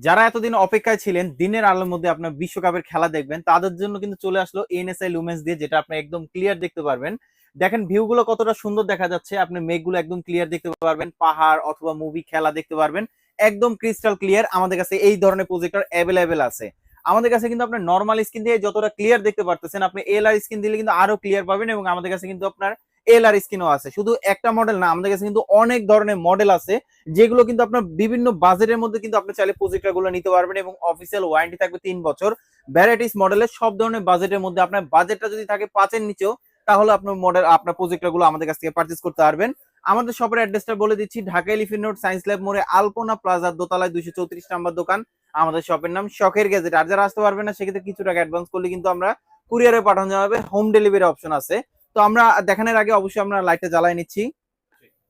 যারা এতদিন অপেক্ষায় ছিলেন দিনের আলোর মধ্যে আপনার বিশ্বকাপের খেলা দেখবেন, তাদের জন্য কিন্তু চলে আসলো এনএসআই লুমেন্স দিয়ে, যেটা আপনি একদম ক্লিয়ার দেখতে পারবেন। দেখেন ভিউ গুলো কতটা সুন্দর দেখা যাচ্ছে, আপনি মেঘগুলো একদম ক্লিয়ার দেখতে পারবেন, পাহাড় অথবা মুভি খেলা দেখতে পারবেন একদম ক্রিস্টাল ক্লিয়ার। আমাদের কাছে এই ধরনের প্রজেক্টর অ্যাভেলেবেল আছে। আমাদের কাছে কিন্তু আপনার নর্মাল স্ক্রিন দিয়ে যতটা ক্লিয়ার দেখতে পারতেছেন, আপনি এলআর স্ক্রিন দিলে কিন্তু আরো ক্লিয়ার পাবেন। এবং আমাদের কাছে কিন্তু আপনার এলআর স্ক্রিনও আছে। শুধু একটা মডেল না, আমাদের কাছে কিন্তু অনেক ধরনের মডেল আছে, যেগুলো কিন্তু আপনার বিভিন্ন বাজেটের মধ্যে কিন্তু আপনি চাইলে প্রজেক্টর গুলো নিতে পারবেন। এবং অফিসিয়াল ওয়ারেন্টি থাকবে 3 বছর। ভ্যারাইটিস মডেলের সব ধরনের বাজেটের মধ্যে, আপনার বাজেটটা যদি থাকে 5-এর নিচেও, তাহলে আপনার মডেল আপনার প্রজেক্টর গুলো আমাদের কাছ থেকে পারচেস করতে পারবেন। আমাদের শপের অ্যাড্রেসটা বলে দিচ্ছি, Dhaka elephant road science lab মোড়ে আলপনা প্লাজার দোতলায় 234 নাম্বার দোকান। আমাদের শপের নাম শখের গ্যাজেট। আর যারা আসতে পারবেন না, সেক্ষেত্রে কিছু টাকা অ্যাডভান্স করলে কিন্তু আমরা কুরিয়ারে পাঠানো যাবে, হোম ডেলিভারি অপশন আছে। তো আমরা দেখানোর আগে অবশ্যই আমরা লাইটটা জ্বালাই নিচ্ছি।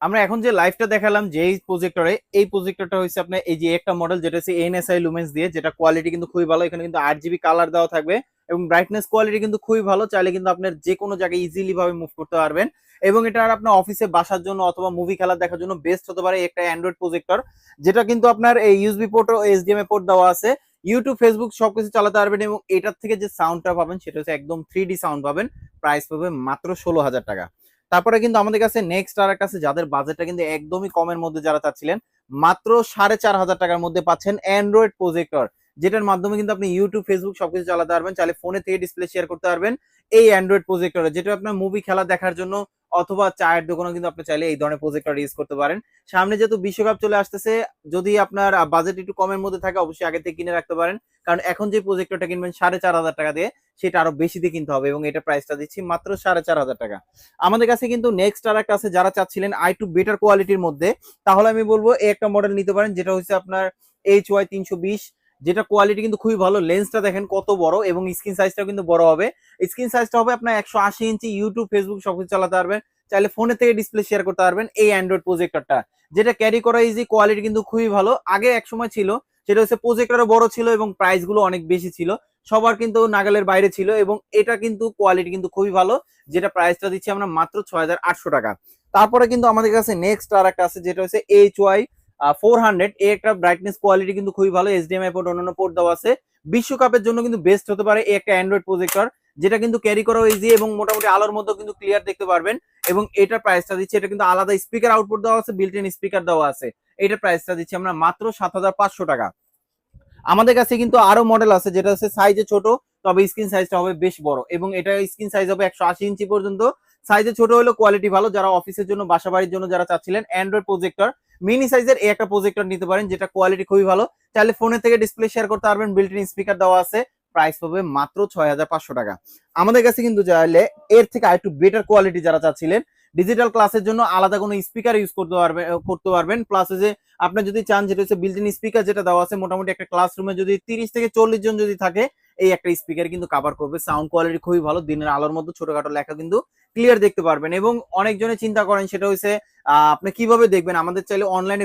আমরা এখন যে লাইভটা দেখালাম যে এই প্রজেক্টরে, এই প্রজেক্টরটা হচ্ছে আপনার এই যে একটা মডেল, যেটা হচ্ছে এনএসআই লুমেন্স দিয়ে, যেটা কোয়ালিটি কিন্তু খুবই ভালো। এখানে কিন্তু 8 জিবি কালার দেওয়া থাকবে এবং ব্রাইটনেস কোয়ালিটি কিন্তু খুবই ভালো। চাইলে কিন্তু আপনার যে কোনো জায়গায় ইজিলি ভাবে মুভ করতে পারবেন। এবং এটা আর আপনার অফিসে বাসার জন্য অথবা মুভি খেলা দেখার জন্য বেস্ট হতে পারে একটা অ্যান্ড্রয়েড প্রজেক্টর, যেটা কিন্তু আপনার এই ইউএসবি পোর্ট ও এইচডিএমআই পোর্ট দেওয়া আছে। ইউটিউব ফেসবুক সবকিছু চালাতে পারবেন। এবং এটার থেকে যে সাউন্ডটা পাবেন সেটা হচ্ছে একদম 3D সাউন্ড পাবেন। প্রাইস পাবে মাত্র 16,000 টাকা। তারপরে কিন্তু আমাদের কাছে নেক্সট আর একটা আছে, যাদের বাজেটটা কিন্তু একদমই কমের মধ্যে যারা চাচ্ছিলেন, মাত্র 4,500 টাকার মধ্যে পাচ্ছেন অ্যান্ড্রয়েড প্রজেক্টর, যেটার মাধ্যমে কিন্তু আপনি ইউটিউব ফেসবুক সবকিছু চালাতে পারবেন। চাইলে ফোনে থেকে ডিসপ্লে শেয়ার করতে পারবেন এই অ্যান্ড্রয়েড প্রজেক্টরে, যেটা আপনার মুভি খেলা দেখার জন্য অথবা চায়ের দোকানে কিন্তু আপনি চাইলে এই ধরনের প্রজেক্টর ইউজ করতে পারেন। সামনে যেহেতু বিশ্বকাপ চলে আসতেছে, যদি আপনার বাজেট একটু কমের মধ্যে থাকে, অবশ্যই আগে থেকে কিনে রাখতে পারেন। কারণ এখন যে প্রজেক্টরটা কিনবেন 4,500 টাকা দিয়ে, সেটা আরো বেশি দিয়ে কিনতে হবে। এবং এটা প্রাইসটা দিচ্ছি মাত্র 4,500 টাকা। আমাদের কাছে কিন্তু নেক্সট আর একটা আছে, যারা চাচ্ছিলেন আই টু বেটার কোয়ালিটির মধ্যে, তাহলে আমি বলবো এই একটা মডেল নিতে পারেন, যেটা হচ্ছে আপনার HY320, যেটা কোয়ালিটি কিন্তু খুবই ভালো। লেন্সটা দেখেন কত বড়, এবং স্ক্রিন সাইজটা কিন্তু বড় হবে। স্ক্রিন সাইজটা হবে আপনার 180 ইঞ্চি, ইউটিউব ফেসবুক সবকিছু চালাতে পারবেন। চাইলে ফোনে থেকে ডিসপ্লে শেয়ার করতে পারবেন এই অ্যান্ড্রয়েড প্রজেক্টরটা, যেটা ক্যারি করা ইজি, কোয়ালিটি কিন্তু খুবই ভালো। আগে এক সময় ছিল, সেটা হচ্ছে প্রজেক্টরও বড় ছিল এবং প্রাইস গুলো অনেক বেশি ছিল, সবার কিন্তু নাগালের বাইরে ছিল। এবং এটা কিন্তু কোয়ালিটি কিন্তু খুবই ভালো, যেটা প্রাইসটা দিচ্ছি আমরা মাত্র 6,800 টাকা। তারপরে কিন্তু আমাদের কাছে নেক্সট আর একটা আছে, যেটা হচ্ছে HY400। এই একটা ব্রাইটনেস কোয়ালিটি কিন্তু খুবই ভালো, এইচডিএমআই পোর্ট অন্যান্য পোর্ট দেওয়া আছে। বিশ্বকাপের জন্য কিন্তু বেস্ট হতে পারে এই একটা অ্যান্ড্রয়েড প্রজেক্টর, যেটা কিন্তু ক্যারি করা ইজি এবং মোটামুটি আলোর মধ্যে কিন্তু ক্লিয়ার দেখতে পারবেন। এবং এটার প্রাইসটা দিচ্ছে, এটা কিন্তু আলাদা স্পিকার আউটপুট দেওয়া আছে, বিল্ট ইন স্পিকার দেওয়া আছে। এটার প্রাইসটা দিচ্ছি আমরা মাত্র 7,500 টাকা। আমাদের কাছে কিন্তু আরো মডেল আছে, যেটা হচ্ছে সাইজে ছোট, তবে স্ক্রিন সাইজটা হবে বেশ বড়। এবং এটা স্ক্রিন সাইজ হবে 180 ইঞ্চি পর্যন্ত। সাইজে ছোট হলো কোয়ালিটি ভালো। যারা অফিসের জন্য বাসা বাড়ির জন্য যারা চাচ্ছিলেন অ্যান্ড্রয়েড প্রজেক্টর মিনি সাইজের এই একটা প্রজেক্টর নিতে পারেন, যেটা কোয়ালিটি খুবই ভালো। চাইলে ফোনে থেকে ডিসপ্লে শেয়ার করতে পারবেন, বিল্ট ইন স্পিকার দেওয়া আছে। প্রাইস পাবে মাত্র 6,500 টাকা। আমাদের কাছে কিন্তু চাইলে এর থেকে আরেকটু বেটার কোয়ালিটি যারা চাচ্ছিলেন, ডিজিটাল ক্লাসের জন্য আলাদা কোনো স্পিকার ইউজ করতে পারবেন। প্লাস যে আপনার যদি চান, যেটা হচ্ছে বিল্ট ইন স্পিকার যেটা দেওয়া আছে, মোটামুটি একটা ক্লাসরুমে যদি 30 থেকে 40 জন যদি থাকে, এই একটা স্পিকার কিন্তু কভার করবে। সাউন্ড কোয়ালিটি খুবই ভালো, দিনের আলোর মধ্যে ছোটখাটো লেখা কিন্তু ক্লিয়ার দেখতে পারবেন। এবং অনেকজনে চিন্তা করেন সেটা হচ্ছে আপনি কিভাবে দেখবেন, আমাদের চাইলে অনলাইনে